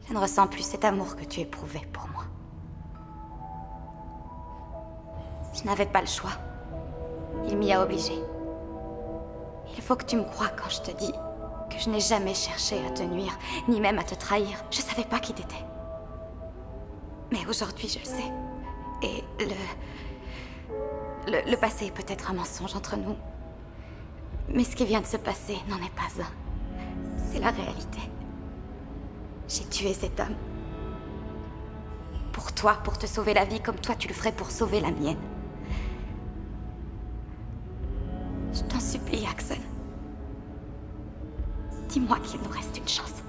Je ne ressens plus cet amour que tu éprouvais pour moi. Je n'avais pas le choix. Il m'y a obligé. Il faut que tu me crois quand je te dis que je n'ai jamais cherché à te nuire, ni même à te trahir. Je savais pas qui t'étais. Mais aujourd'hui, je le sais. Et le passé est peut-être un mensonge entre nous. Mais ce qui vient de se passer n'en est pas un. C'est la réalité. J'ai tué cet homme. Pour toi, pour te sauver la vie, comme toi tu le ferais pour sauver la mienne. Je t'en supplie, Axel. Dis-moi qu'il nous reste une chance.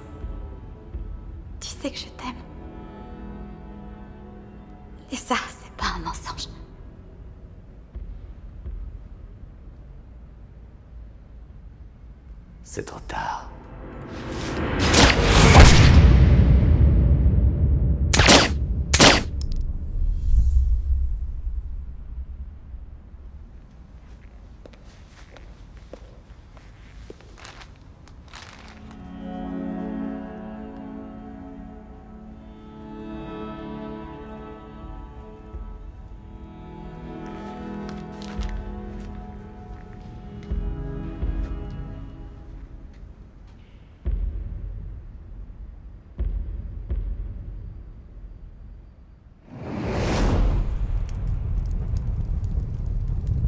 Tu sais que je t'aime. Et ça, c'est pas un mensonge. C'est trop tard.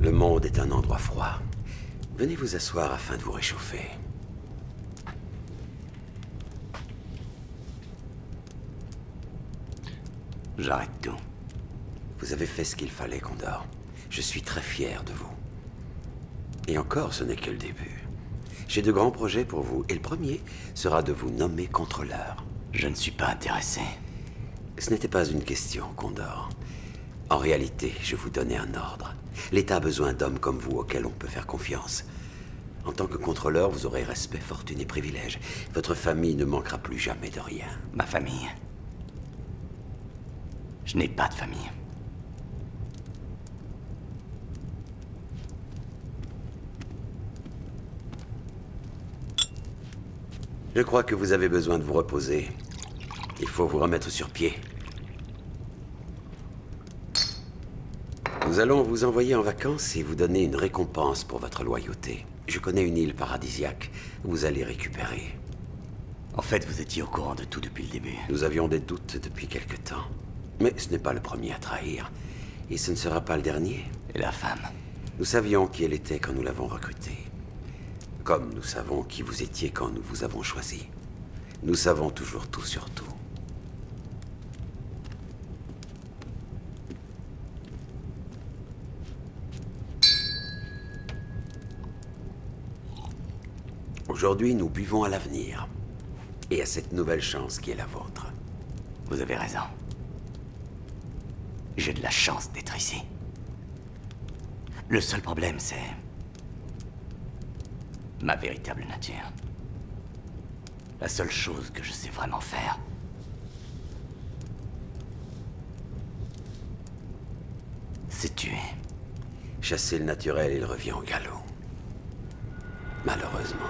Le monde est un endroit froid. Venez vous asseoir afin de vous réchauffer. J'arrête tout. Vous avez fait ce qu'il fallait, Condor. Je suis très fier de vous. Et encore, ce n'est que le début. J'ai de grands projets pour vous, et le premier sera de vous nommer contrôleur. Je ne suis pas intéressé. Ce n'était pas une question, Condor. En réalité, je vous donnais un ordre. L'État a besoin d'hommes comme vous auxquels on peut faire confiance. En tant que contrôleur, vous aurez respect, fortune et privilèges. Votre famille ne manquera plus jamais de rien. Ma famille? Je n'ai pas de famille. Je crois que vous avez besoin de vous reposer. Il faut vous remettre sur pied. Nous allons vous envoyer en vacances et vous donner une récompense pour votre loyauté. Je connais une île paradisiaque où vous allez récupérer. En fait, vous étiez au courant de tout depuis le début. Nous avions des doutes depuis quelque temps. Mais ce n'est pas le premier à trahir. Et ce ne sera pas le dernier. Et la femme? Nous savions qui elle était quand nous l'avons recrutée. Comme nous savons qui vous étiez quand nous vous avons choisi. Nous savons toujours tout sur tout. Aujourd'hui, nous buvons à l'avenir. Et à cette nouvelle chance qui est la vôtre. Vous avez raison. J'ai de la chance d'être ici. Le seul problème, c'est... ma véritable nature. La seule chose que je sais vraiment faire... c'est tuer. Chasser le naturel, il revient au galop. malheureusement.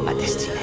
Ma destinée.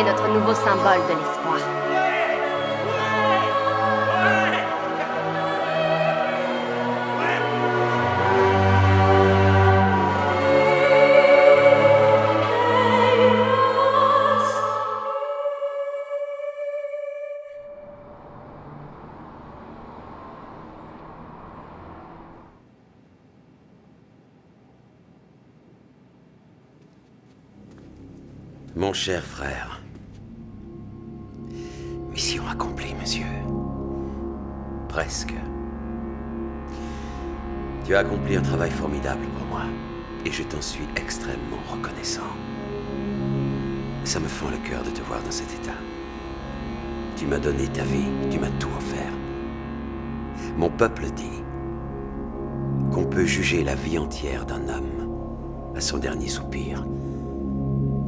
Notre nouveau symbole de l'espoir. Mon cher frère, mission accomplie, monsieur. Presque. Tu as accompli un travail formidable pour moi, et je t'en suis extrêmement reconnaissant. Ça me fend le cœur de te voir dans cet état. Tu m'as donné ta vie, tu m'as tout offert. Mon peuple dit qu'on peut juger la vie entière d'un homme à son dernier soupir.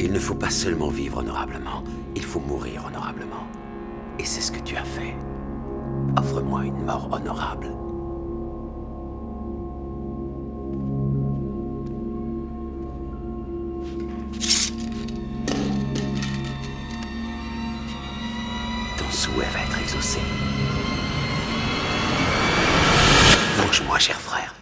Il ne faut pas seulement vivre honorablement, il faut mourir honorablement. Et c'est ce que tu as fait. Offre-moi une mort honorable. Ton souhait va être exaucé. Venge-moi, cher frère.